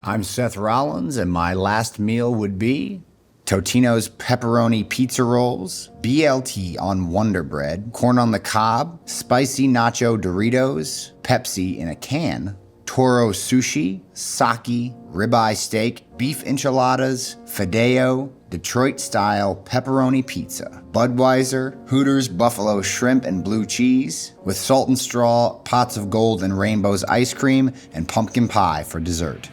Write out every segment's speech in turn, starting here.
I'm Seth Rollins, and my last meal would be Totino's pepperoni pizza rolls, BLT on Wonder Bread, corn on the cob, spicy nacho Doritos, Pepsi in a can, Toro sushi, sake, ribeye steak, beef enchiladas, Fideo, Detroit-style pepperoni pizza, Budweiser, Hooters buffalo shrimp and blue cheese, with salt and straw, pots of gold and rainbows ice cream, and pumpkin pie for dessert.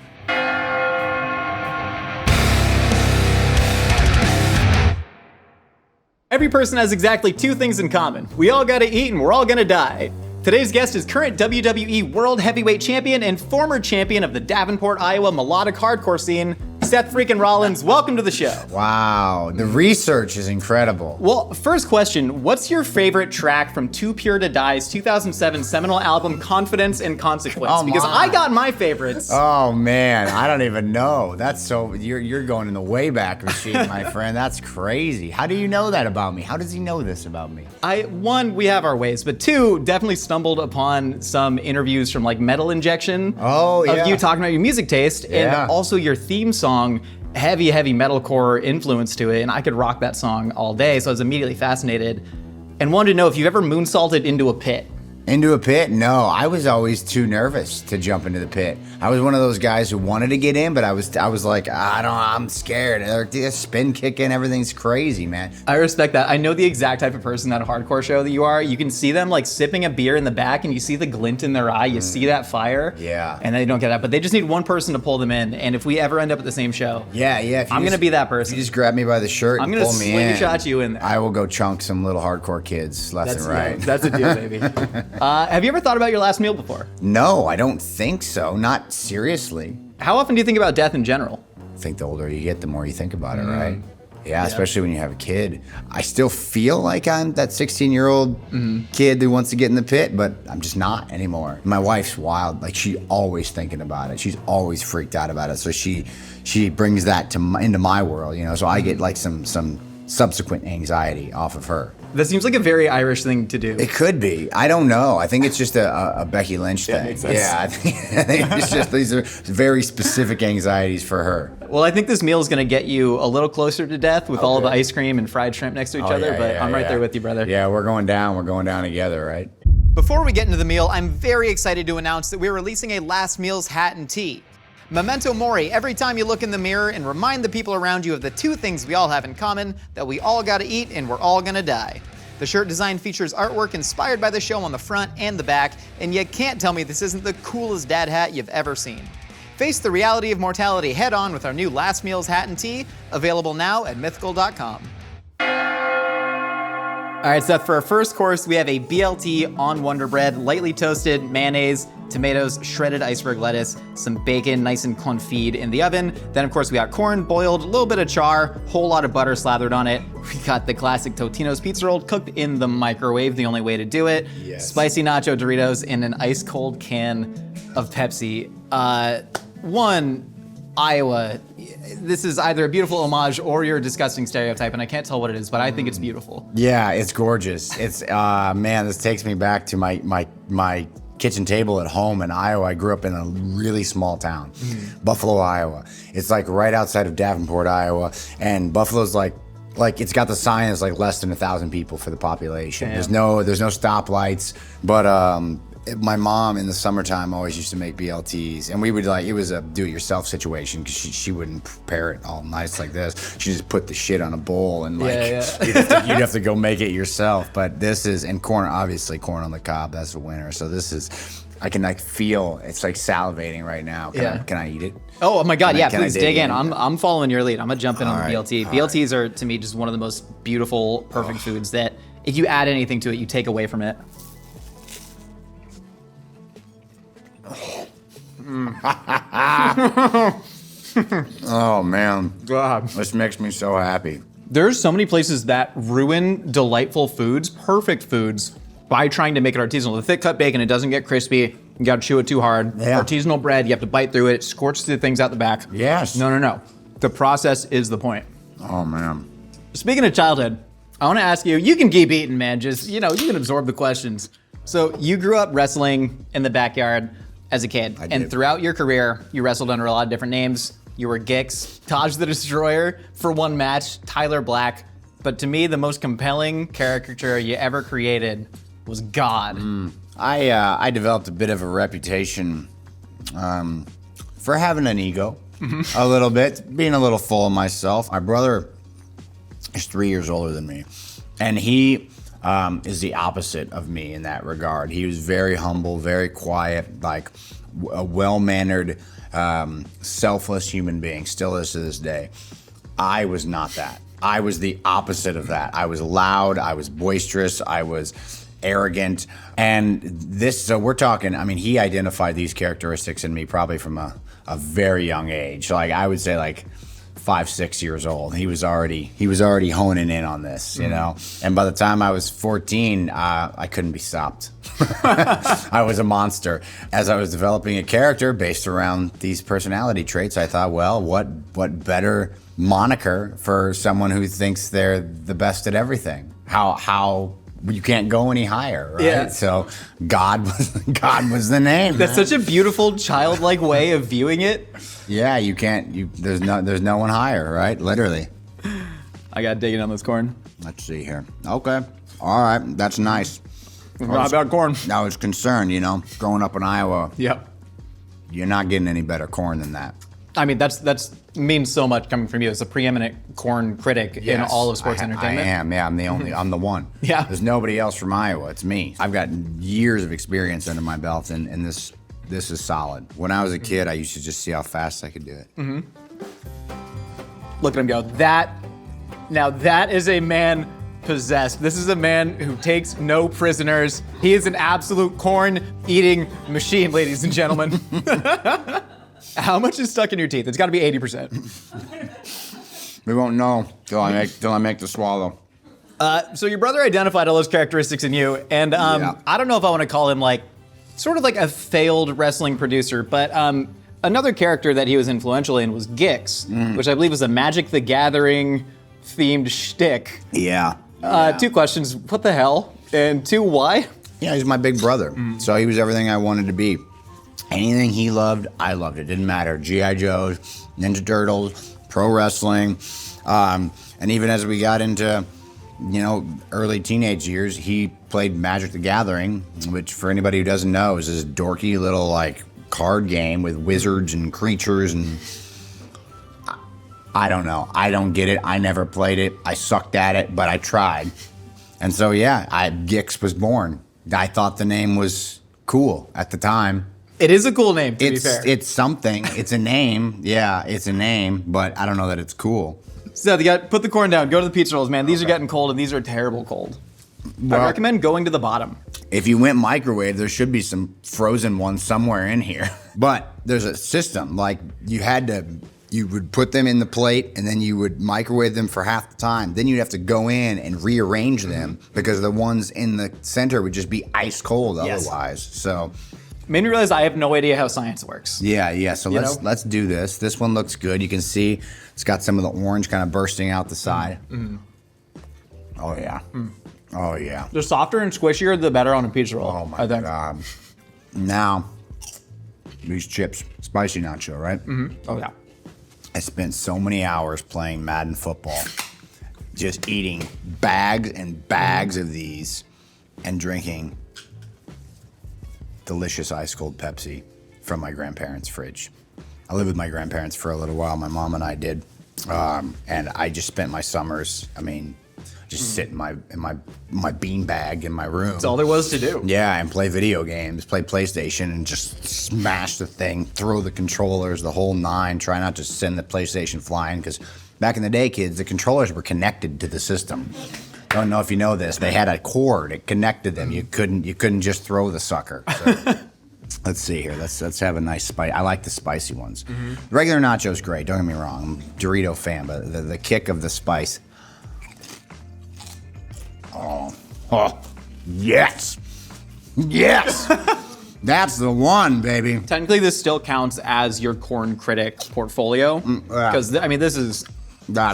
Every person has exactly two things in common. We all gotta eat and we're all gonna die. Today's guest is current WWE World Heavyweight Champion and former champion of the Davenport, Iowa melodic hardcore scene, Seth freaking Rollins. Welcome to the show. Wow, the research is incredible. Well, first question, what's your favorite track from Too Pure to Die's 2007 seminal album, Confidence and Consequence? Oh, because my. I got my favorites. Oh man, I don't even know. That's so, you're going in the Wayback Machine, my friend. That's crazy. How do you know that about me? How does he know this about me? One, we have our ways, but two, definitely stumbled upon some interviews from like Metal Injection of you talking about your music taste and also your theme song, heavy metalcore influence to it, and I could rock that song all day, so I was immediately fascinated and wanted to know if you've ever moonsaulted into a pit. Into a pit? No, I was always too nervous to jump into the pit. I was one of those guys who wanted to get in, but I was like, I'm scared. They're spin kicking, everything's crazy, man. I respect that. I know the exact type of person at a hardcore show that you are. You can see them like sipping a beer in the back and you see the glint in their eye, you see that fire. Yeah. And they don't get that, but they just need one person to pull them in, and if we ever end up at the same show, I'm gonna be that person. You just grab me by the shirt and pull me in. I'm gonna slingshot you in there. I will go chunk some little hardcore kids left and right. Yeah, that's a deal, baby. Have you ever thought about your last meal before? No, I don't think so. Not seriously. How often do you think about death in general? I think the older you get, the more you think about it, right? Yeah, especially when you have a kid. I still feel like I'm that 16-year-old kid who wants to get in the pit, but I'm just not anymore. My wife's wild. Like, she's always thinking about it. She's always freaked out about it. So she brings that into my world, you know. So I get like some subsequent anxiety off of her. That seems like a very Irish thing to do. It could be. I don't know. I think it's just a Becky Lynch thing. Makes sense. Yeah, I think it's just these are very specific anxieties for her. Well, I think this meal is going to get you a little closer to death with all the ice cream and fried shrimp next to each other, but I'm right there with you, brother. Yeah, we're going down. We're going down together, right? Before we get into the meal, I'm very excited to announce that we're releasing a Last Meals hat and tee. Memento Mori, every time you look in the mirror and remind the people around you of the two things we all have in common, that we all gotta eat and we're all gonna die. The shirt design features artwork inspired by the show on the front and the back, and you can't tell me this isn't the coolest dad hat you've ever seen. Face the reality of mortality head on with our new Last Meals hat and tee, available now at mythical.com. All right, Seth, for our first course, we have a BLT on Wonder Bread, lightly toasted, mayonnaise, tomatoes, shredded iceberg lettuce, some bacon, nice and confit in the oven. Then, of course, we got corn boiled, a little bit of char, whole lot of butter slathered on it. We got the classic Totino's pizza roll cooked in the microwave, the only way to do it. Yes. Spicy nacho Doritos in an ice cold can of Pepsi. Iowa, this is either a beautiful homage or your disgusting stereotype, and I can't tell what it is, but I think it's beautiful. Yeah, it's gorgeous. It's man, this takes me back to my kitchen table at home in Iowa. I grew up in a really small town, Buffalo, Iowa. It's like right outside of Davenport, Iowa, and Buffalo's like it's got the sign that's like less than 1,000 people for the population. Damn. There's no stoplights, but my mom in the summertime always used to make BLTs, and we would it was a do-it-yourself situation because she wouldn't prepare it all nice like this. She just put the shit on a bowl and you'd have to go make it yourself. But this is, and corn, obviously corn on the cob, that's the winner. So this is, I can feel, it's like salivating right now. Can I eat it? Oh my God, Can please I dig in. I'm following your lead. I'm gonna jump in on the BLT. All BLTs are, to me, just one of the most beautiful, perfect foods that if you add anything to it, you take away from it. Oh man, God. This makes me so happy. There's so many places that ruin delightful foods, perfect foods, by trying to make it artisanal. The thick cut bacon, it doesn't get crispy. You gotta chew it too hard. Yeah. Artisanal bread, you have to bite through it. It scorches the things out the back. Yes. No. The process is the point. Oh man. Speaking of childhood, I wanna ask you, you can keep eating, man. Just, you can absorb the questions. So you grew up wrestling in the backyard. as a kid. I And did. throughout your career, you wrestled under a lot of different names. You were Gix, Taj the Destroyer for one match, Tyler Black. But to me, the most compelling caricature you ever created was God. I developed a bit of a reputation for having an ego, a little bit, being a little full of myself. My brother is 3 years older than me, and he is the opposite of me in that regard. He was very humble, very quiet, like a well-mannered, selfless human being, still is to this day. I was not that. I was the opposite of that. I was loud, I was boisterous, I was arrogant. And this, so we're talking, I mean, he identified these characteristics in me probably from a very young age. Like I would say like 5, 6 years old. He was already honing in on this, you know? And by the time I was 14, I couldn't be stopped. I was a monster. As I was developing a character based around these personality traits, I thought, well, what better moniker for someone who thinks they're the best at everything? How you can't go any higher, right? Yeah. So God was the name. That's such a beautiful, childlike way of viewing it. Yeah, you can't. There's no one higher, right? Literally. I got digging on this corn. Let's see here. Okay, all right, that's nice. Not about corn. I was concerned, you know, growing up in Iowa, Yep. you're not getting any better corn than that. I mean, that's means so much coming from you as a preeminent corn critic in all of sports entertainment. I am. Yeah, I'm the only. I'm the one. Yeah. There's nobody else from Iowa. It's me. I've got years of experience under my belt, and this is solid. When I was a kid, I used to just see how fast I could do it. Look at him go. Now that is a man possessed. This is a man who takes no prisoners. He is an absolute corn-eating machine, ladies and gentlemen. How much is stuck in your teeth? It's got to be 80%. We won't know till I make the swallow. So your brother identified all those characteristics in you, and Yeah. I don't know if I want to call him like sort of like a failed wrestling producer, but another character that he was influential in was Gix, which I believe was a Magic the Gathering themed shtick. Yeah. 2 questions: what the hell? And 2, why? Yeah, he's my big brother. So he was everything I wanted to be. Anything he loved, I loved it. Didn't matter. G.I. Joes, Ninja Turtles, pro wrestling. And even as we got into, you know, early teenage years, he played Magic the Gathering, which for anybody who doesn't know is this dorky little like card game with wizards and creatures, and I don't know. I don't get it. I never played it. I sucked at it, but I tried. And so yeah, Gix was born. I thought the name was cool at the time. It is a cool name, to be fair. It's something. It's a name. Yeah, it's a name, but I don't know that it's cool. Seth, you got put the corn down. Go to the pizza rolls, man. These are getting cold, and these are terrible cold. Well, I recommend going to the bottom. if you went microwave, there should be some frozen ones somewhere in here. But there's a system. Like you would put them in the plate, and then you would microwave them for half the time. Then you'd have to go in and rearrange them because the ones in the center would just be ice cold otherwise. So. Made me realize I have no idea how science works. Yeah. So You let's know? let's do this. This one looks good. You can see it's got some of the orange kind of bursting out the side. Oh yeah. Oh yeah. The softer and squishier, the better on a pizza roll. Oh my I think. god. Now these chips, spicy nacho, right? Oh yeah. I spent so many hours playing Madden football, just eating bags and bags of these and drinking delicious ice cold Pepsi from my grandparents' fridge. I lived with my grandparents for a little while. My mom and I did, and I just spent my summers. I mean, just sit in my bean bag in my room. That's all there was to do. Yeah, and play video games, play PlayStation, and just smash the thing, throw the controllers, the whole nine. Try not to send the PlayStation flying, because back in the day, kids, the controllers were connected to the system. Don't know if you know this. They had a cord. It connected them. You couldn't just throw the sucker. So, let's see here. Let's have a nice spice. I like the spicy ones. The regular nacho's great. Don't get me wrong. I'm a Dorito fan, but the kick of the spice. Oh, yes, that's the one, baby. Technically, this still counts as your corn critic portfolio, yeah. because I mean, this is.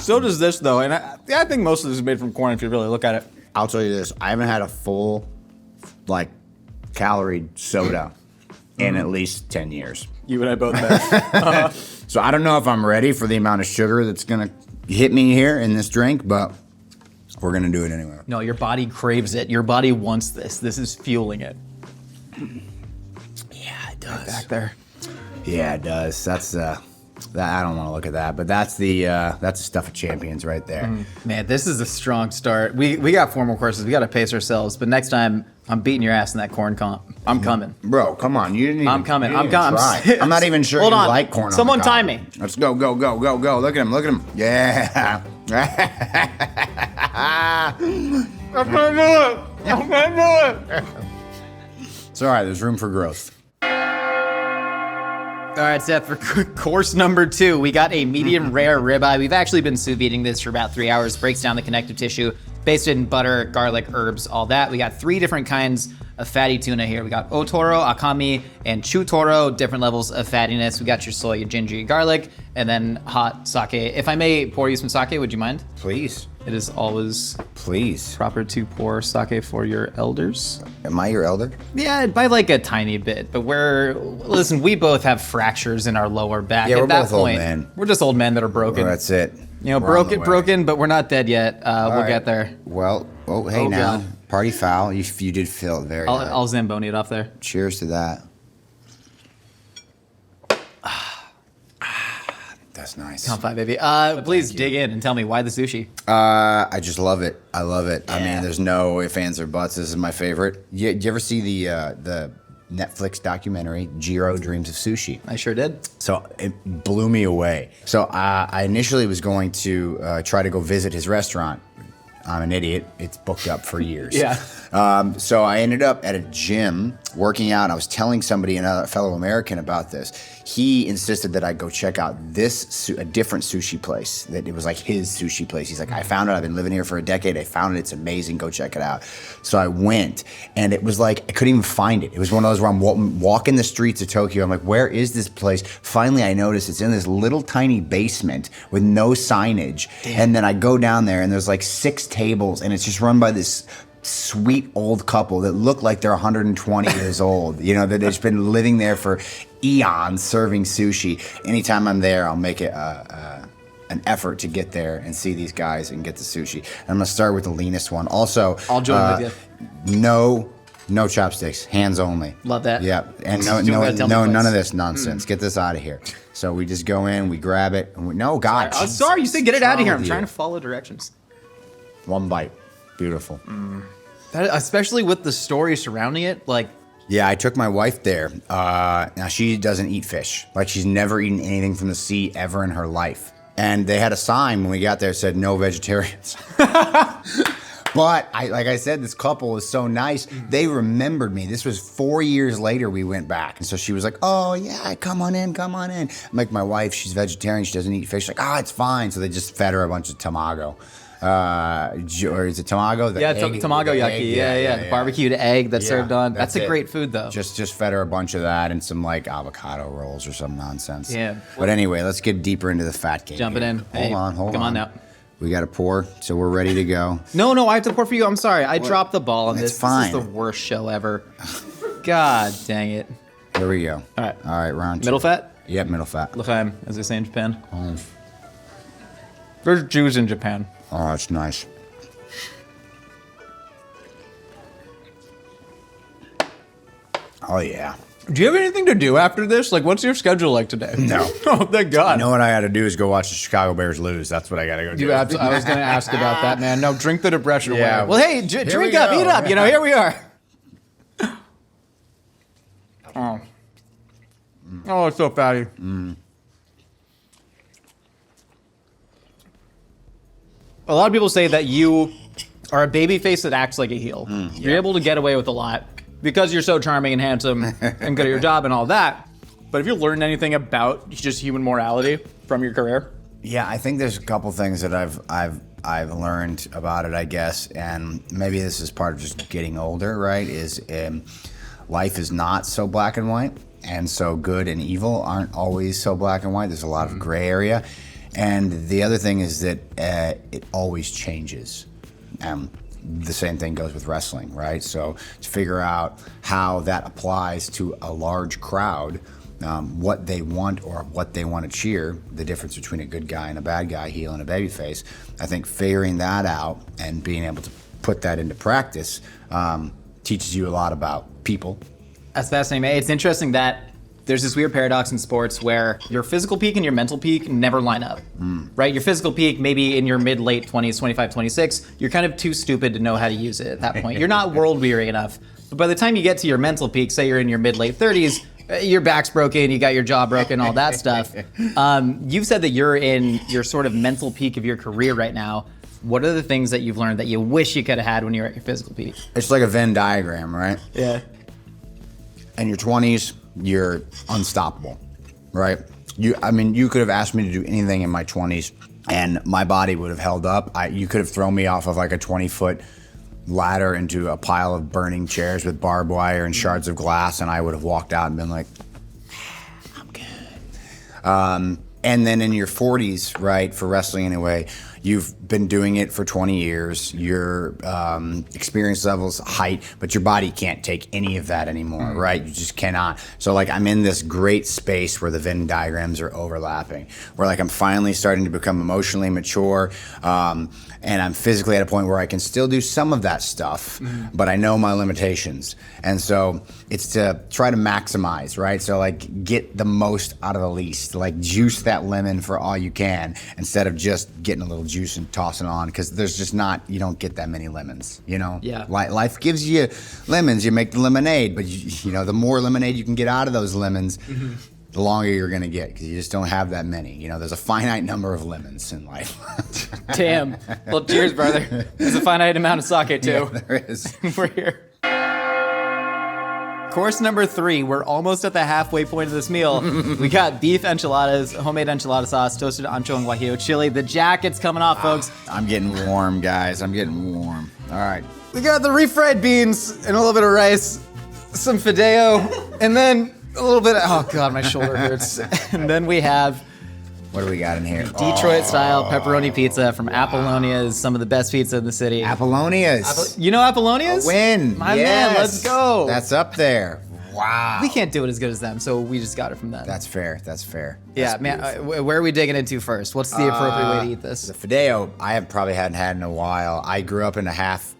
So does this though, and I think most of this is made from corn if you really look at it. I'll tell you this: I haven't had a full, like, calorie soda in at least 10 years. You and I both bet. So I don't know if I'm ready for the amount of sugar that's gonna hit me here in this drink, but we're gonna do it anyway. No, your body craves it. Your body wants this. This is fueling it. Yeah, it does. Back there. Yeah, it does. That's that. I don't want to look at that, but that's the stuff of champions right there. Man, this is a strong start. We got 4 more courses. We got to pace ourselves. But next time, I'm beating your ass in that corn comp. I'm coming. Bro, come on. You didn't even, I'm coming. you I'm didn't even coming. try. I'm not even sure Hold you on. like corn on Someone the cob. time me. Let's go, go, go, go, go. Look at him. Look at him. Yeah. I'm going to do it. I'm going to do it. It's all right. There's room for growth. All right, Seth, for course number 2, we got a medium rare ribeye. We've actually been sous videing this for about 3 hours. Breaks down the connective tissue, basted in butter, garlic, herbs, all that. We got 3 different kinds of fatty tuna here. We got otoro, akami, and chutoro, different levels of fattiness. We got your soy, your ginger, your garlic, and then hot sake. If I may pour you some sake, would you mind? Please. It is always Please. proper to pour sake for your elders. Am I your elder? Yeah, by like a tiny bit, but listen, we both have fractures in our lower back. Yeah, At we're that both old point, men. We're just old men that are broken. Well, that's it. You know, We're on the way. broken, but we're not dead yet. We'll All right. get there. Well, hey Oh, now. God. Party foul. You did feel it very high. I'll Zamboni it off there. Cheers to that. That's nice. Count 5, baby. Please dig in and tell me why the sushi. I just love it. I love it. I mean, there's no ifs, ands, or buts. This is my favorite. You ever see the Netflix documentary, Jiro Dreams of Sushi? I sure did. So it blew me away. So I initially was going to try to go visit his restaurant. I'm an idiot. It's booked up for years. Yeah. So I ended up at a gym working out. I was telling somebody, another fellow American, about this. He insisted that I go check out a different sushi place. That it was like his sushi place. He's like, I found it. I've been living here for a decade. I found it. It's amazing. Go check it out. So I went, and it was like I couldn't even find it. It was one of those where I'm walking the streets of Tokyo. I'm like, where is this place? Finally, I noticed it's in this little tiny basement with no signage. Damn. And then I go down there, and there's like 6 tables, and it's just run by this sweet old couple that look like they're 120 years old. You know, that they've been living there for eons serving sushi. Anytime I'm there, I'll make it an effort to get there and see these guys and get the sushi. And I'm gonna start with the leanest one. Also, I'll join with you. No chopsticks, hands only. Love that. Yeah, and Just do what I tell me none twice. of this nonsense. Get this out of here. So we just go in, we grab it. And no, God. I'm sorry, you said get it out of here. I'm with trying you? to follow directions. One bite. Beautiful. That, especially with the story surrounding it, like, Yeah, I took my wife there. Now, she doesn't eat fish. Like, she's never eaten anything from the sea ever in her life. And they had a sign when we got there that said, no vegetarians. But, like I said, this couple was so nice. They remembered me. This was 4 years later we went back. And so she was like, oh, yeah, come on in, come on in. I'm like, my wife, she's vegetarian. She doesn't eat fish. She's like, oh, it's fine. So they just fed her a bunch of tamago. Or is it tamago? yeah, tamago yaki. Yeah. Barbecued egg that's served on. That's a it. great food, though. Just fed her a bunch of that and some like avocado rolls or some nonsense. Yeah. But anyway, let's get deeper into the fat game. Jumping here. in. Hey, Hold on. come on now. We got to pour, so we're ready to go. No, I have to pour for you. I'm sorry. I dropped the ball on It's this. fine. This is the worst show ever. God dang it. Here we go. All right, round 2. Middle fat? Yep, middle fat. L'chaim, as they say in Japan. There's Jews in Japan. Oh, that's nice. Oh, yeah. Do you have anything to do after this? Like, what's your schedule like today? No. Oh, thank God. You know what I got to do is go watch the Chicago Bears lose. That's what I got to go do. I was going to ask about that, man. No, drink the depression Yeah. away. Well, hey, Here drink we up, go. eat up. You know, here we are. Oh, it's so fatty. A lot of people say that you are a baby face that acts like a heel. You're able to get away with a lot because you're so charming and handsome and good at your job and all that. But if you learned anything about just human morality from your career? Yeah, I think there's a couple things that I've learned about it, I guess, and maybe this is part of just getting older, right? Is life is not so black and white, and so good and evil aren't always so black and white. There's a lot of gray area, and the other thing is that it always changes. the same thing goes with wrestling, right? So to figure out how that applies to a large crowd, what they want or what they want to cheer, the difference between a good guy and a bad guy, heel and a babyface, I think figuring that out and being able to put that into practice teaches you a lot about people. That's fascinating. It's interesting that there's this weird paradox in sports where your physical peak and your mental peak never line up, right? Your physical peak, maybe in your mid-late 20s, 25, 26, you're kind of too stupid to know how to use it at that point. You're not world-weary enough. But by the time you get to your mental peak, say you're in your mid-late 30s, your back's broken, you got your jaw broken, all that stuff. You've said that you're in your sort of mental peak of your career right now. What are the things that you've learned that you wish you could have had when you were at your physical peak? It's like a Venn diagram, right? Yeah. In your 20s, you're unstoppable, right? You could have asked me to do anything in my 20s and my body would have held up. You could have thrown me off of like a 20-foot ladder into a pile of burning chairs with barbed wire and shards of glass, and I would have walked out and been like, I'm good. And then in your 40s, right, for wrestling anyway, you've been doing it for 20 years, your experience level's height, but your body can't take any of that anymore, right? You just cannot. So like I'm in this great space where the Venn diagrams are overlapping, where like I'm finally starting to become emotionally mature, and I'm physically at a point where I can still do some of that stuff, but I know my limitations. And so it's to try to maximize, right? So like get the most out of the least, like juice that lemon for all you can instead of just getting a little juice and tossing it on, because there's just not, you don't get that many lemons, you know? Yeah. Life gives you lemons, you make the lemonade, but you know, the more lemonade you can get out of those lemons, the longer you're gonna get, because you just don't have that many. You know, there's a finite number of lemons in life. Damn. Well, cheers, brother. There's a finite amount of sake, too. Yeah, there is. We're here. Course number 3, we're almost at the halfway point of this meal. We got beef enchiladas, homemade enchilada sauce, toasted ancho and guajillo chili. The jacket's coming off, folks. I'm getting warm, guys. I'm getting warm. All right. We got the refried beans and a little bit of rice, some Fideo, and then a little bit of, oh God, my shoulder hurts. And then we have What do we got in here? Detroit-style pepperoni pizza from Apollonia's, some of the best pizza in the city. Apollonia's. You know Apollonia's? A win. My Yes. man, let's go. That's up there. Wow. We can't do it as good as them, so we just got it from them. That's fair. That's fair. Yeah, That's man, beautiful. where are we digging into first? What's the appropriate way to eat this? The Fideo, I have probably hadn't had in a while. I grew up in a half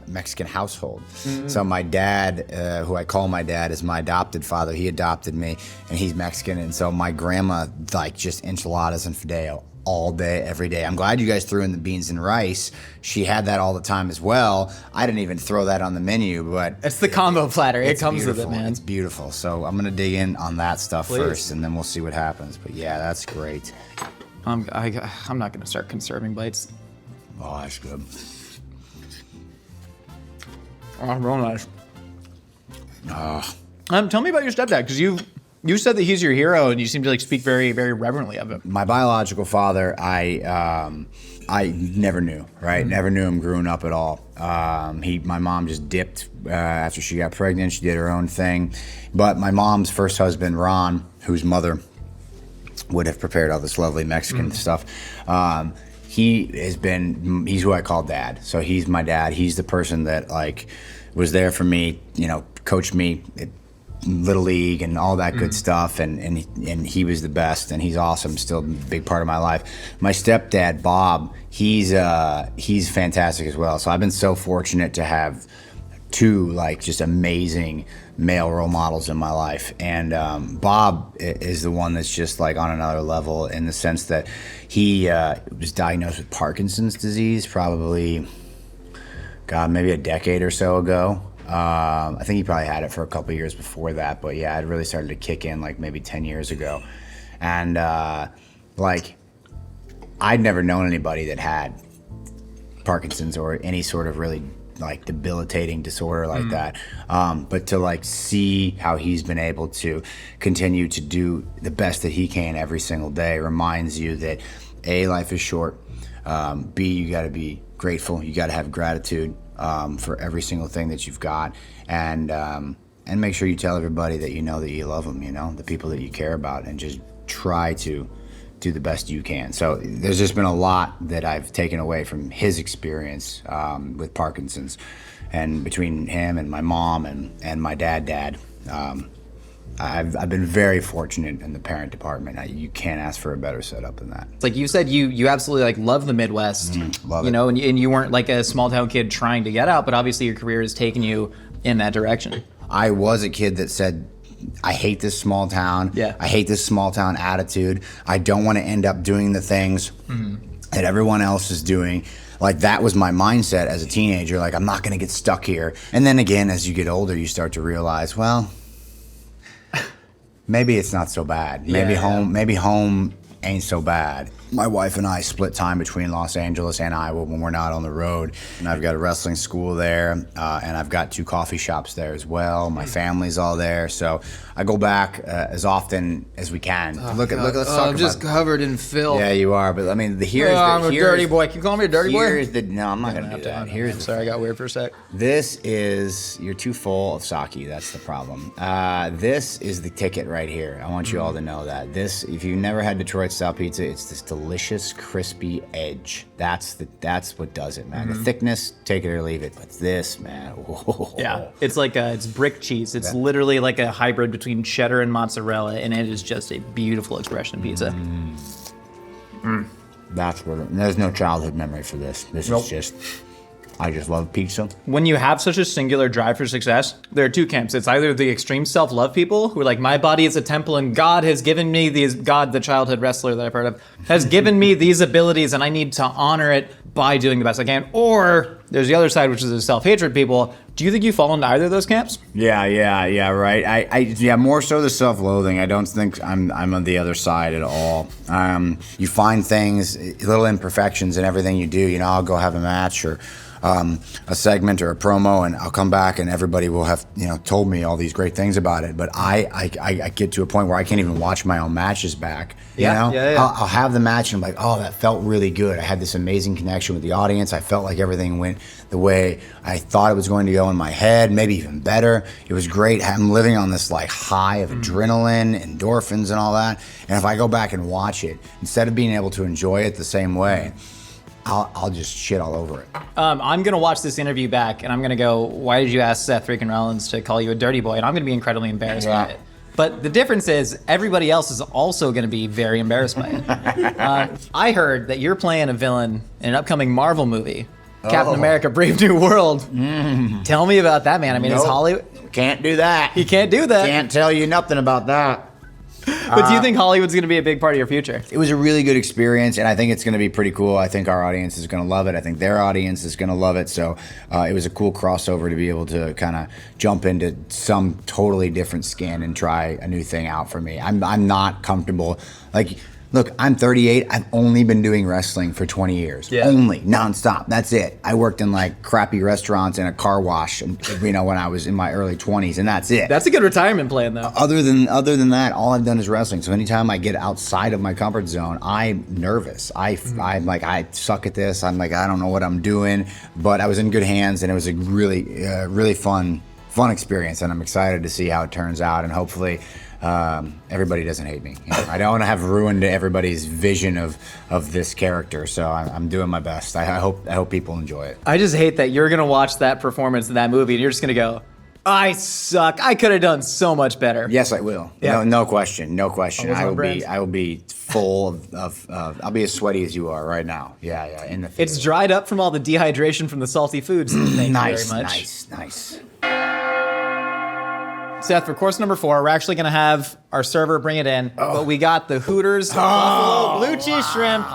Mexican household. So my dad, who I call my dad, is my adopted father. He adopted me, and he's Mexican. And so my grandma, like, just enchiladas and Fideo all day, every day. I'm glad you guys threw in the beans and rice. She had that all the time as well. I didn't even throw that on the menu, but It's the combo platter. It it's comes with beautiful. it, man. It's beautiful. So I'm gonna dig in on that stuff Please. first, and then we'll see what happens. But yeah, that's great. I'm not going to start conserving bites. Oh, that's good. Oh, real nice. Oh. Tell me about your stepdad, because you said that he's your hero, and you seem to like speak very, very reverently of him. My biological father, I never knew, right? Never knew him growing up at all. My mom just dipped after she got pregnant. She did her own thing. But my mom's first husband, Ron, whose mother would have prepared all this lovely Mexican stuff, he's who I call dad. So he's my dad. He's the person that like was there for me, you know, coached me at Little League and all that good stuff, and he was the best, and he's awesome, still a big part of my life. My stepdad, Bob, he's fantastic as well. So I've been so fortunate to have two like just amazing male role models in my life, and Bob is the one that's just like on another level in the sense that he was diagnosed with Parkinson's disease probably, God, maybe a decade or so ago. I think he probably had it for a couple years before that, but yeah, it really started to kick in like maybe 10 years ago. And like, I'd never known anybody that had Parkinson's or any sort of really like debilitating disorder like that. But to like see how he's been able to continue to do the best that he can every single day reminds you that A, life is short. B, you gotta be grateful. You gotta have gratitude for every single thing that you've got, and make sure you tell everybody that you know that you love them, you know, the people that you care about, and just try to do the best you can. So there's just been a lot that I've taken away from his experience with Parkinson's, and between him and my mom and my dad. I've been very fortunate in the parent department. You can't ask for a better setup than that. It's like you said, you absolutely like love the Midwest, love you it. know, and you weren't like a small town kid trying to get out, but obviously your career has taken you in that direction. I was a kid that said, I hate this small town. Yeah. I hate this small town attitude. I don't want to end up doing the things that everyone else is doing. Like, that was my mindset as a teenager. Like, I'm not going to get stuck here. And then again, as you get older, you start to realize, well, maybe it's not so bad. Maybe home ain't so bad. My wife and I split time between Los Angeles and Iowa when we're not on the road. And I've got a wrestling school there, and I've got 2 coffee shops there as well. My family's all there, so I go back as often as we can. Let's talk about. I'm just covered in filth. Yeah, you are, but I mean, I'm a dirty boy. Can you call me a dirty boy? No, I'm not gonna do that. I'm sorry, I got weird for a sec. This is, you're too full of sake. That's the problem. This is the ticket right here. I want you all to know that. This, if you've never had Detroit style pizza, it's this delicious, crispy edge. That's what does it, man. The thickness, take it or leave it. But this, man, whoa. Yeah, it's like it's brick cheese. It's literally like a hybrid between cheddar and mozzarella, and it is just a beautiful expression of pizza. That's what there's no childhood memory for this. This is just, I just love pizza. When you have such a singular drive for success, there are 2 camps. It's either the extreme self-love people who are like, my body is a temple and God has given me these, God, the childhood wrestler that I've heard of, has given me these abilities and I need to honor it by doing the best I can. Or there's the other side, which is the self-hatred people. Do you think you fall into either of those camps? Yeah, right. Yeah, more so the self-loathing. I don't think I'm on the other side at all. You find things, little imperfections in everything you do. You know, I'll go have a match or a segment or a promo, and I'll come back and everybody will have, you know, told me all these great things about it. But I get to a point where I can't even watch my own matches back. You know? I'll have the match and I'm like, oh, that felt really good. I had this amazing connection with the audience. I felt like everything went the way I thought it was going to go in my head, maybe even better. It was great. I'm living on this like high of adrenaline, endorphins and all that. And if I go back and watch it, instead of being able to enjoy it the same way, I'll just shit all over it. I'm gonna watch this interview back and I'm gonna go, why did you ask Seth freaking Rollins to call you a dirty boy? And I'm gonna be incredibly embarrassed by it. But the difference is everybody else is also gonna be very embarrassed by it. I heard that you're playing a villain in an upcoming Marvel movie, Captain America: Brave New World. Tell me about that, man. I mean, it's Hollywood. Can't do that. You can't do that. Can't tell you nothing about that. But do you think Hollywood's going to be a big part of your future? It was a really good experience, and I think it's going to be pretty cool. I think our audience is going to love it. I think their audience is going to love it. So it was a cool crossover to be able to kind of jump into some totally different skin and try a new thing out for me. I'm not comfortable. Like, look, I'm 38. I've only been doing wrestling for 20 years. Yeah. Only, nonstop. That's it. I worked in like crappy restaurants and a car wash, and, you know, when I was in my early 20s, and that's it. That's a good retirement plan, though. Other than that, all I've done is wrestling. So anytime I get outside of my comfort zone, I'm nervous. I'm like, I suck at this. I'm like, I don't know what I'm doing. But I was in good hands, and it was a really fun experience, and I'm excited to see how it turns out, and hopefully everybody doesn't hate me. You know, I don't want to have ruined everybody's vision of this character, so I'm doing my best. I hope people enjoy it. I just hate that you're going to watch that performance in that movie and you're just going to go, I suck. I could have done so much better. Yes, I will. Yeah. No question. I will be full of I'll be as sweaty as you are right now. Yeah. In the theater. It's dried up from all the dehydration from the salty foods. Thank you very much. Nice. Seth, for course number 4, we're actually going to have our server bring it in, but we got the Hooters Buffalo Blue Cheese Shrimp.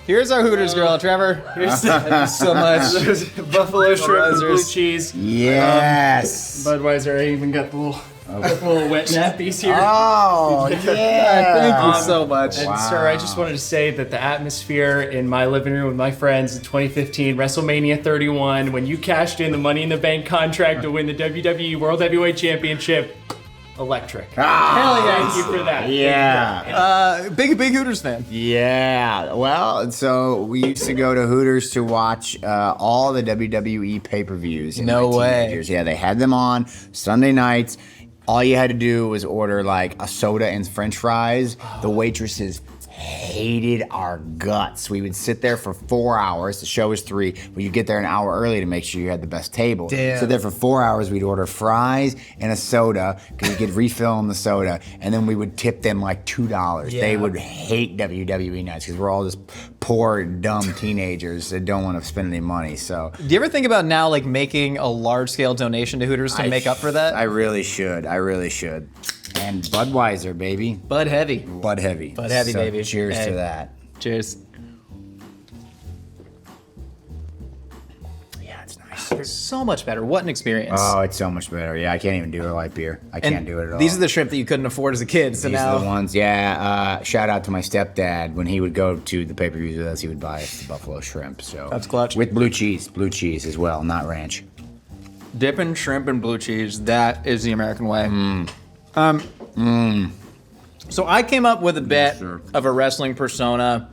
Here's our Hooters girl, Trevor. Thank you so much. Buffalo shrimp with blue cheese. Yes. Budweiser. I even got the little wet nappies here. Oh, yeah. Thank you so much. And sir, I just wanted to say that the atmosphere in my living room with my friends in 2015, WrestleMania 31, when you cashed in the Money in the Bank contract to win the WWE World Heavyweight Championship, electric. Hell yeah. Thank you for that. Yeah. Big Hooters fan. Yeah. Well, so we used to go to Hooters to watch all the WWE pay-per-views. No way. Teenagers. Yeah, they had them on Sunday nights. All you had to do was order like a soda and French fries. The waitresses hated our guts. We would sit there for 4 hours. The show was 3, but you'd get there an hour early to make sure you had the best table. Damn. Sit there for 4 hours. We'd order fries and a soda because you could refill on the soda, and then we would tip them like $2. Yeah. They would hate WWE nights because we're all just poor, dumb teenagers that don't want to spend any money. So Do you ever think about now, like, making a large-scale donation to Hooters to make up for that? I really should. And Budweiser, baby. Bud heavy. Bud heavy. Bud heavy, So baby. Cheers Hey. to that. Cheers. Yeah, it's nice. So much better. What an experience. Oh, it's so much better. Yeah, I can't even do a light beer. I can't do it at all. These are the shrimp that you couldn't afford as a kid, so These now... are the ones, yeah. Shout out to my stepdad. When he would go to the pay-per-views with us, he would buy us the buffalo shrimp. So That's clutch. With blue cheese as well, not ranch. Dipping shrimp and blue cheese, that is the American way. So I came up with a bit of a wrestling persona,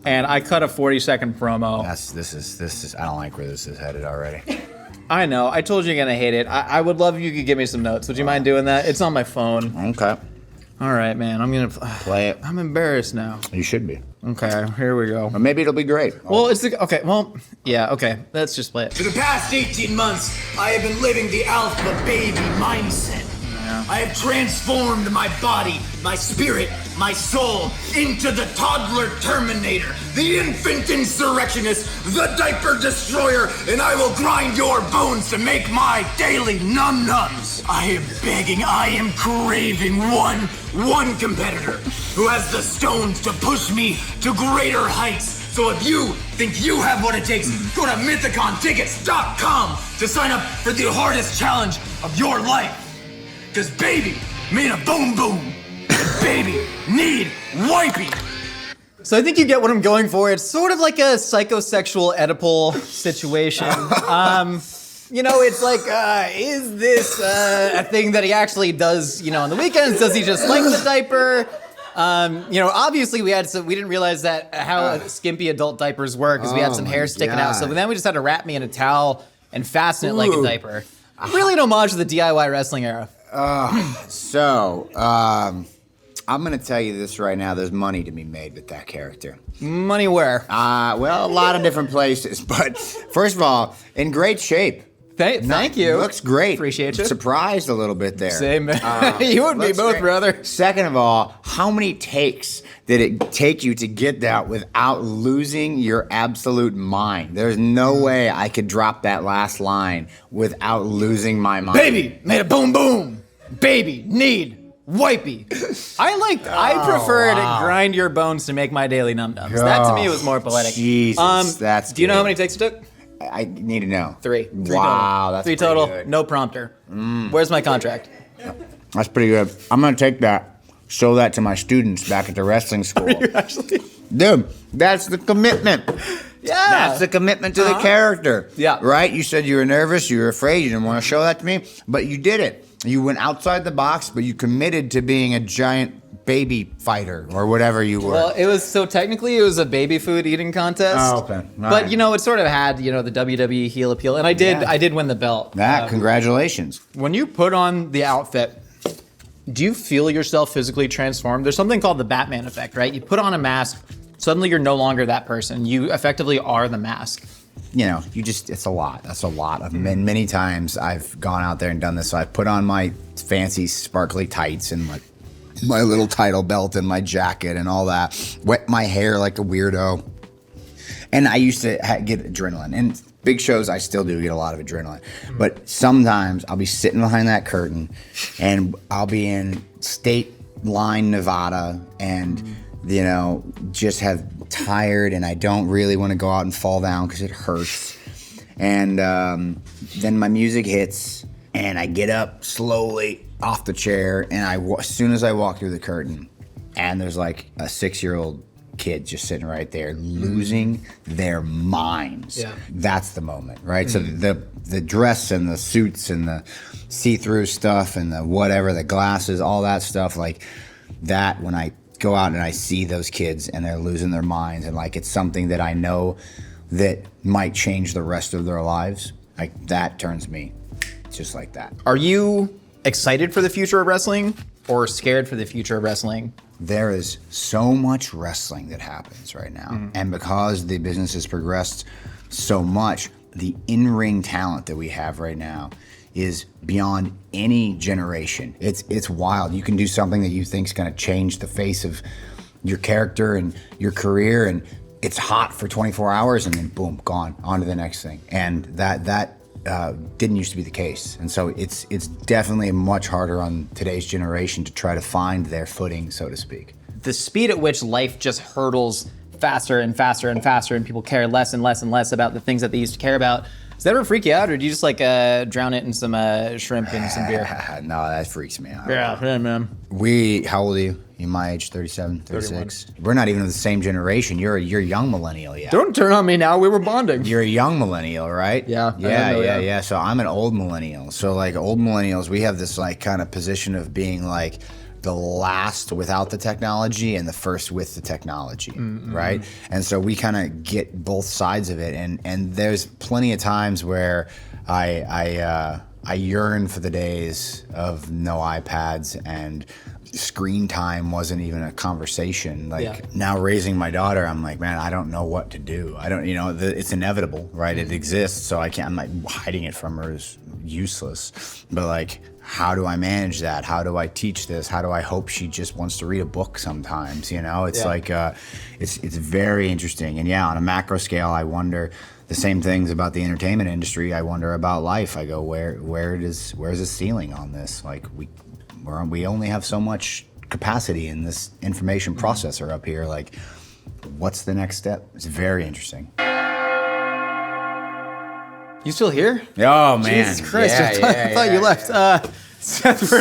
and I cut a 40-second promo. This is. I don't like where this is headed already. I know. I told you you're gonna hate it. I would love if you could give me some notes. Would you mind doing that? It's on my phone. Okay, All right, man. I'm gonna play it. I'm embarrassed now. You should be, Okay, here we go. or maybe it'll be great. Well, it's the okay. Well, yeah. Okay, let's just play it. For the past 18 months, I have been living the alpha baby mindset. I have transformed my body, my spirit, my soul into the toddler terminator, the infant insurrectionist, the diaper destroyer, and I will grind your bones to make my daily num-nums. I am begging, I am craving one competitor who has the stones to push me to greater heights. So if you think you have what it takes, go to mythicontickets.com to sign up for the hardest challenge of your life. Cause baby made a boom boom, and baby need wipey. So I think you get what I'm going for. It's sort of like a psychosexual Oedipal situation. It's like, is this a thing that he actually does, on the weekends? Does he just like the diaper? Obviously we didn't realize that how skimpy adult diapers were because we had some hair sticking out. So then we just had to wrap me in a towel and fasten it like a diaper. Really an homage to the DIY wrestling era. I'm gonna tell you this right now. There's money to be made with that character. Money where? Well, a lot of different places. But first of all, in great shape. Thank you. Looks great. Appreciate you. Surprised a little bit there. Same. You and me Looks both, great. brother. Second of all, how many takes did it take you to get that without losing your absolute mind? There's no way I could drop that last line without losing my mind. Baby made a boom boom. Baby need wipey. I prefer to grind your bones to make my daily num-nums. That to me was more poetic. Jesus, that's Do you know how good. many takes it took? I need to know. Three Wow, total. that's Three pretty total. good. No prompter. Where's my contract? That's pretty good. I'm gonna take that, show that to my students back at the wrestling school. Dude, that's the commitment. Yeah. That's the commitment to the character. Yeah. Right? You said you were nervous, you were afraid, you didn't want to show that to me, but you did it. You went outside the box, but you committed to being a giant baby fighter or whatever you were. Well, it was a baby food eating contest. Oh, okay. All But right. it sort of had, the WWE heel appeal, and I did win the belt. Congratulations. When you put on the outfit, do you feel yourself physically transformed? There's something called the Batman effect, right? You put on a mask, suddenly you're no longer that person. You effectively are the mask. It's a lot. That's a lot of many times I've gone out there and done this. So I put on my fancy sparkly tights and my little title belt and my jacket and all that. Wet my hair like a weirdo. And I used to get adrenaline. And big shows, I still do get a lot of adrenaline. But sometimes I'll be sitting behind that curtain and I'll be in State Line, Nevada, and just have tired and I don't really want to go out and fall down because it hurts. And then my music hits and I get up slowly off the chair and as soon as I walk through the curtain and there's like a 6-year-old kid just sitting right there losing their minds. Yeah. That's the moment, right? So the dress and the suits and the see-through stuff and the whatever, the glasses, all that stuff, like that when I go out and I see those kids and they're losing their minds and it's something that I know that might change the rest of their lives, that turns me just like that. Are you excited for the future of wrestling or scared for the future of wrestling? there is so much wrestling that happens right now. And because the business has progressed so much, the in-ring talent that we have right now is beyond any generation. It's wild. You can do something that you think is going to change the face of your character and your career, and it's hot for 24 hours, and then boom, gone, on to the next thing. And that didn't used to be the case. And so it's definitely much harder on today's generation to try to find their footing, so to speak. The speed at which life just hurdles faster and faster and faster, and people care less and less and less about the things that they used to care about. Does that ever freak you out, or do you just like drown it in some shrimp and some beer? No, that freaks me out. Yeah, man. How old are you? You my age, 37, 36? 31. We're not even of the same generation. You're a young millennial, yeah. Don't turn on me now. We were bonding. You're a young millennial, right? Yeah. Yeah. So I'm an old millennial. So like old millennials, we have this like kind of position of being like the last without the technology and the first with the technology, right? And so we kind of get both sides of it. And there's plenty of times where I yearn for the days of no iPads and screen time wasn't even a conversation. Now raising my daughter, I'm like, man, I don't know what to do. I don't, it's inevitable, right? It exists, so I'm like hiding it from her is useless. But like, how do I manage that? How do I teach this? How do I hope she just wants to read a book sometimes? It's like, it's very interesting. And yeah, on a macro scale, I wonder the same things about the entertainment industry. I wonder about life. I go, where's the ceiling on this? Like we only have so much capacity in this information processor up here. Like, what's the next step? It's very interesting. You still here? Oh, man. Jesus Christ, I thought you left. Seth,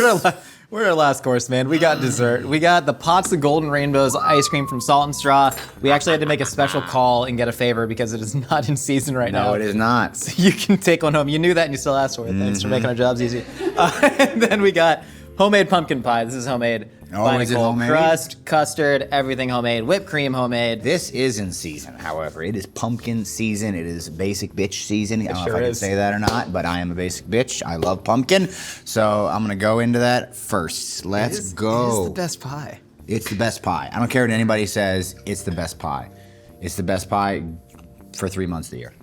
we're at our last course, man. We got dessert. We got the Pots of Golden Rainbows ice cream from Salt and Straw. We actually had to make a special call and get a favor because it is not in season right now. No, it is not. So you can take one home. You knew that and you still asked for it. Thanks for making our jobs easy. And then we got homemade pumpkin pie. This is homemade. Oh, is it homemade? Crust, custard, everything homemade. Whipped cream homemade. This is in season, however. It is pumpkin season. It is basic bitch season. I don't know if I can say that or not, but I am a basic bitch. I love pumpkin. So I'm going to go into that first. Let's go. It is the best pie. It's the best pie. I don't care what anybody says. It's the best pie. It's the best pie for 3 months of the year.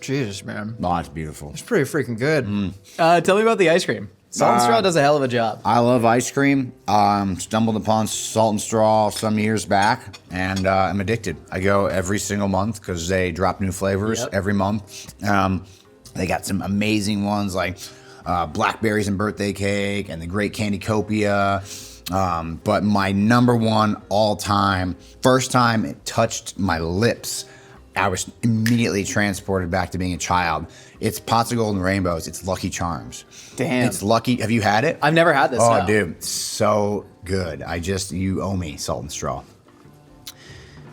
Jesus, man. Oh, it's beautiful. It's pretty freaking good. Tell me about the ice cream. Salt and Straw does a hell of a job. I love ice cream. Stumbled upon Salt and Straw some years back, and I'm addicted. I go every single month because they drop new flavors every month. They got some amazing ones like blackberries and birthday cake and the Great Candy Copia. But my number one all time, first time it touched my lips, I was immediately transported back to being a child. It's Pots of Golden Rainbows. It's Lucky Charms. Damn. It's Lucky. Have you had it? I've never had this. Oh, no. dude. So good. You owe me Salt and Straw.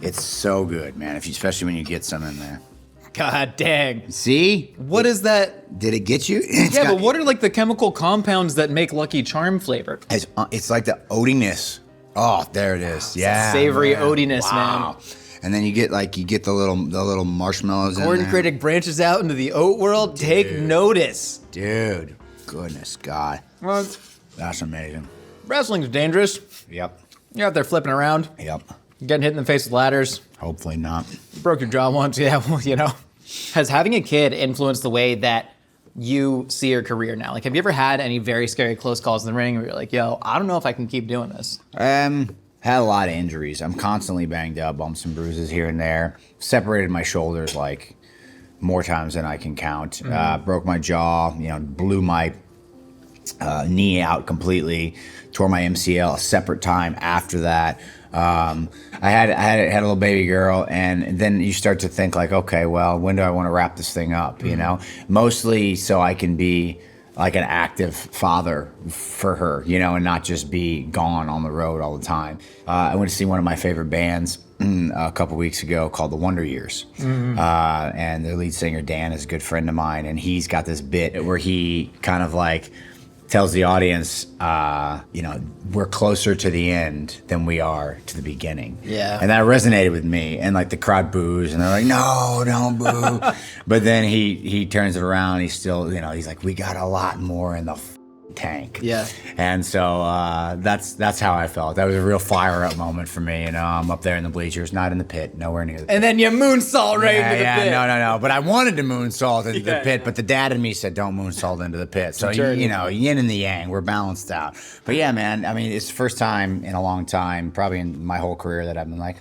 It's so good, man. Especially when you get some in there. God dang. See? What is that? Did it get you? But what are like the chemical compounds that make Lucky Charm flavored? It's like the oatiness. Oh, there it is. Yeah. Savory oatiness, man. And then you get the little marshmallows in Gordon there. Critic branches out into the oat world. Take notice. Dude, goodness God. What? That's amazing. Wrestling's dangerous. Yep. You're out there flipping around. Yep. Getting hit in the face with ladders. Hopefully not. You broke your jaw once. Yeah, well, Has having a kid influenced the way that you see your career now? Like, have you ever had any very scary close calls in the ring where you're like, yo, I don't know if I can keep doing this? Had a lot of injuries. I'm constantly banged up, bumps and bruises here and there. Separated my shoulders like more times than I can count. Broke my jaw, blew my knee out completely. Tore my MCL a separate time after that. I had a little baby girl, and then you start to think like, okay, well, when do I want to wrap this thing up? Mostly so I can be like an active father for her, and not just be gone on the road all the time. I went to see one of my favorite bands a couple weeks ago called the Wonder Years. And their lead singer, Dan, is a good friend of mine, and he's got this bit where he kind of like tells the audience, we're closer to the end than we are to the beginning. Yeah. And that resonated with me. And like the crowd boos, and they're like, no, don't boo. But then he turns it around. He's still, he's like, we got a lot more in the tank. Yeah. And so that's how I felt. That was a real fire up moment for me. You know, I'm up there in the bleachers, not in the pit, nowhere near the pit. And then you moonsault right into the pit. No. But I wanted to moonsault into the pit, but the dad in me said, don't moonsault into the pit. So, you know, yin and the yang, we're balanced out. But yeah, man, I mean, it's the first time in a long time, probably in my whole career, that I've been like,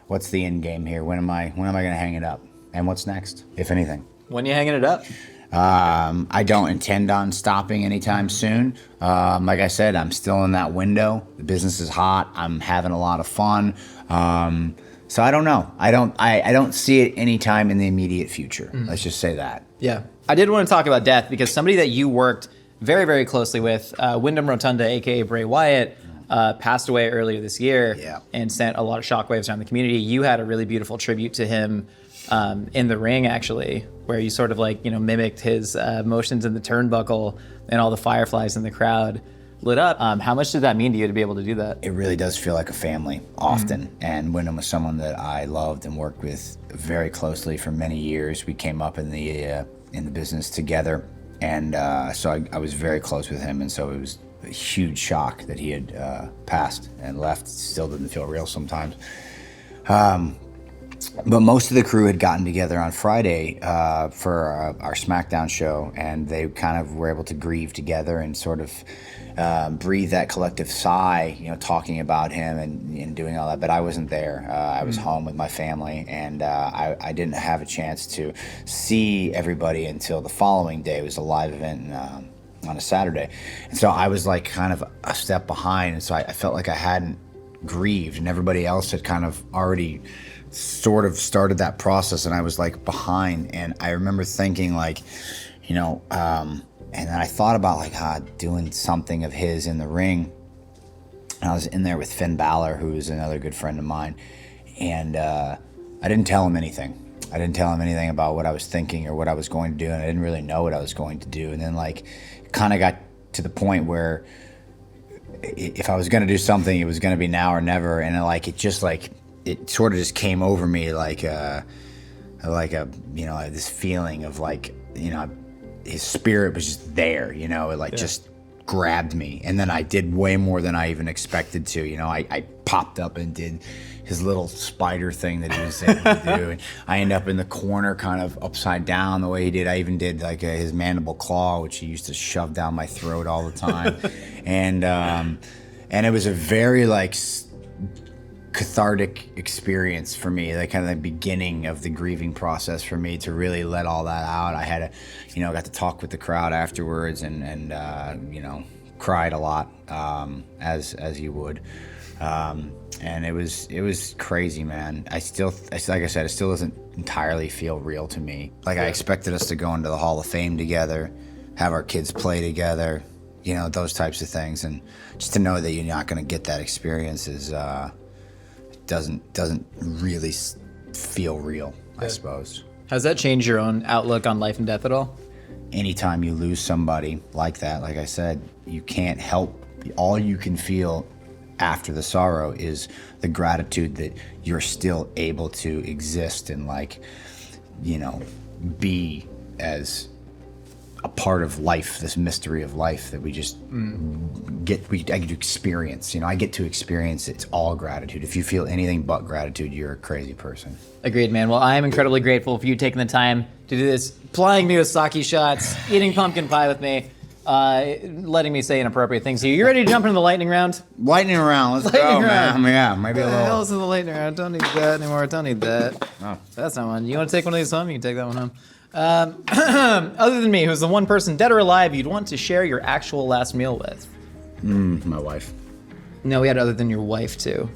what's the end game here? When am I going to hang it up? And what's next, if anything? When you hanging it up? I don't intend on stopping anytime soon. Like I said, I'm still in that window. The business is hot. I'm having a lot of fun. So I don't know. I don't see it anytime in the immediate future. Let's just say that. Yeah. I did want to talk about death because somebody that you worked very, very closely with, Wyndham Rotunda, aka Bray Wyatt, passed away earlier this year and sent a lot of shockwaves around the community. You had a really beautiful tribute to him in the ring, actually, where you sort of like, you know, mimicked his motions in the turnbuckle, and all the fireflies in the crowd lit up. How much did that mean to you to be able to do that? It really does feel like a family often. And Wyndham was someone that I loved and worked with very closely for many years. We came up in the business together, and so I was very close with him. And so it was a huge shock that he had passed and left. Still didn't feel real sometimes. But most of the crew had gotten together on Friday for our SmackDown show, and they kind of were able to grieve together and sort of breathe that collective sigh, you know, talking about him and doing all that. But I wasn't there. I was home with my family, and I didn't have a chance to see everybody until the following day. It was a live event on a Saturday. And so I was like kind of a step behind, and so I felt like I hadn't grieved, and everybody else had kind of already sort of started that process, and I was like behind. And I remember thinking like, you know, and then I thought about like doing something of his in the ring. And I was in there with Finn Balor, who is another good friend of mine, and I didn't tell him anything. I didn't tell him anything about what I was thinking or what I was going to do, and I didn't really know what I was going to do. And then like it kind of got to the point where if I was going to do something, it was going to be now or never. And like it just like it sort of just came over me like a you know, this feeling of like, you know, his spirit was just there, you know, it like just grabbed me. And then I did way more than I even expected to. You know, I popped up and did his little spider thing that he was saying to do, and I end up in the corner kind of upside down the way he did. I even did like his mandible claw, which he used to shove down my throat all the time. And it was a very like cathartic experience for me, like kind of the beginning of the grieving process for me to really let all that out. I had got to talk with the crowd afterwards and you know, cried a lot, as you would. And it was crazy, man. Like I said, it still doesn't entirely feel real to me. Like I expected us to go into the Hall of Fame together, have our kids play together, you know, those types of things. And just to know that you're not going to get that experience is, doesn't really feel real, I suppose. Has that changed your own outlook on life and death at all? Anytime you lose somebody like that, like I said, you can't help. All you can feel after the sorrow is the gratitude that you're still able to exist and, like, you know, be as a part of life, this mystery of life that we just I get to experience. You know, I get to experience it. It's all gratitude. If you feel anything but gratitude, you're a crazy person. Agreed, man. Well, I am incredibly grateful for you taking the time to do this, plying me with sake shots, eating pumpkin pie with me, letting me say inappropriate things to you. You ready to jump into the lightning round? Lightning round, let's go, man. Yeah, maybe a What the hell little. is in the lightning round? Don't need that anymore. Don't need that. Oh. That's not one. You want to take one of these home? You can take that one home. Other than me, who's the one person, dead or alive, you'd want to share your actual last meal with? My wife. No, we had other than your wife, too.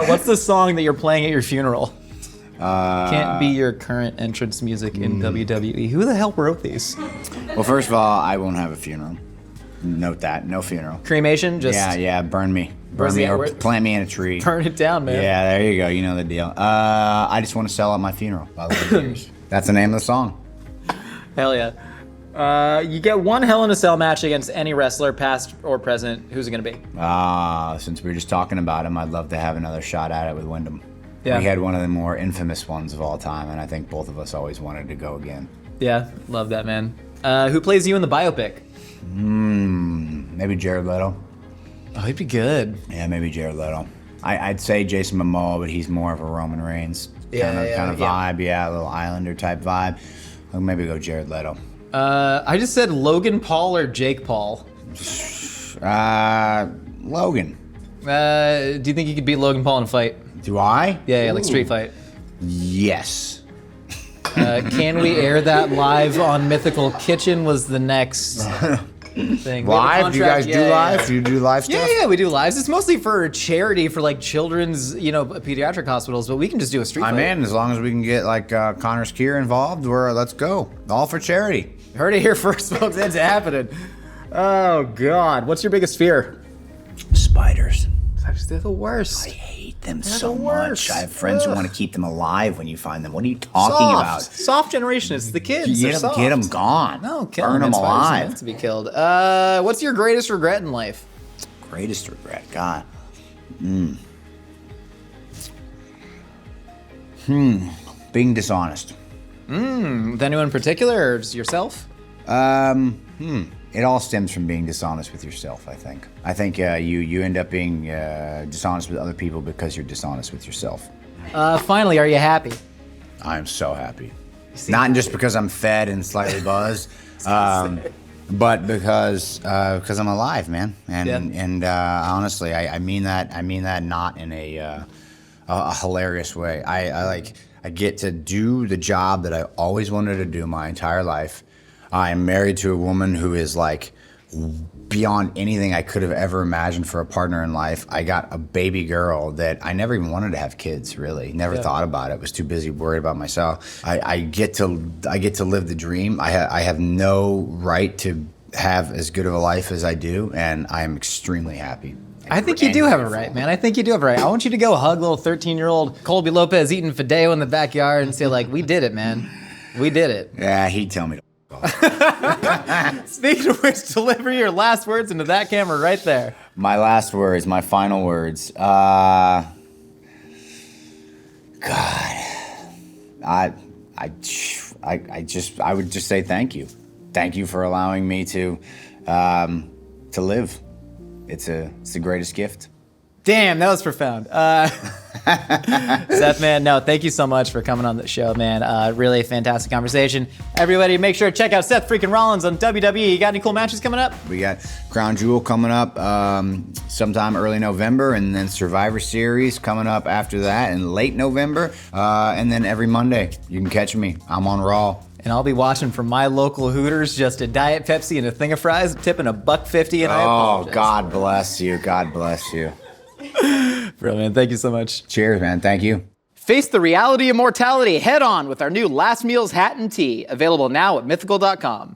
What's the song that you're playing at your funeral? Can't be your current entrance music in WWE. Who the hell wrote these? Well, first of all, I won't have a funeral. Note that, no funeral. Cremation? Just Yeah, burn me. Where's Burn me the- or where- plant me in a tree. burn it down, man. Yeah, there you go. You know the deal. I just want to sell out my funeral. By the way. That's the name of the song. Hell yeah. You get one Hell in a Cell match against any wrestler, past or present. Who's it going to be? Since we were just talking about him, I'd love to have another shot at it with Wyndham. Yeah. We had one of the more infamous ones of all time, and I think both of us always wanted to go again. Yeah, love that, man. Who plays you in the biopic? Maybe Jared Leto. Oh, he'd be good. Yeah, maybe Jared Leto. I'd say Jason Momoa, but he's more of a Roman Reigns kind of vibe. Yeah, a little Islander type vibe. I'll maybe go Jared Leto. I just said Logan Paul or Jake Paul. Logan. Do you think you could beat Logan Paul in a fight? Do I? Yeah, like street fight. Yes. Can we air that live on Mythical Kitchen was the next thing. Live? Do you guys do live? Do you do live stuff? Yeah, we do lives. It's mostly for charity for like children's, pediatric hospitals, but we can just do a street fight. I'm in, as long as we can get like Connor's Kier involved, let's go. All for charity. Heard it here first, folks. It's happening. Oh, God. What's your biggest fear? Spiders. They're the worst. I hate them so much. I have friends who want to keep them alive when you find them. What are you talking about? Soft generation. It's the kids. Get them gone. No, kill Burn them alive. Meant to be killed. What's your greatest regret in life? Greatest regret, God. Being dishonest. With anyone in particular, or just yourself? It all stems from being dishonest with yourself, I think. I think you end up being dishonest with other people because you're dishonest with yourself. Finally, are you happy? I'm so happy. Not just because I'm fed and slightly buzzed, but because I'm alive, man. And honestly, I mean that. I mean that not in a hilarious way. I get to do the job that I always wanted to do my entire life. I am married to a woman who is like beyond anything I could have ever imagined for a partner in life. I got a baby girl that I never even wanted to have kids, really. Never thought about it. Was too busy worried about myself. I get to live the dream. I have no right to have as good of a life as I do, and I am extremely happy. I think you do have it right, man. I think you do have it right. I want you to go hug little 13-year-old Colby Lopez eating Fideo in the backyard and say, like, we did it, man. We did it. Yeah, he'd tell me to Speaking of which, deliver your last words into that camera right there. My last words, my final words. God, I would just say thank you. Thank you for allowing me to live. It's the greatest gift. Damn, that was profound. Seth, man, no, thank you so much for coming on the show, man. Really a fantastic conversation. Everybody, make sure to check out Seth freaking Rollins on WWE. You got any cool matches coming up? We got Crown Jewel coming up sometime early November, and then Survivor Series coming up after that in late November. And then every Monday, you can catch me. I'm on Raw. And I'll be watching from my local Hooters, just a Diet Pepsi and a thing of fries, tipping $1.50, and I apologize. God bless you. God bless you. Brilliant. Thank you so much. Cheers, man. Thank you. Face the reality of mortality head on with our new Last Meals hat and tee, available now at mythical.com.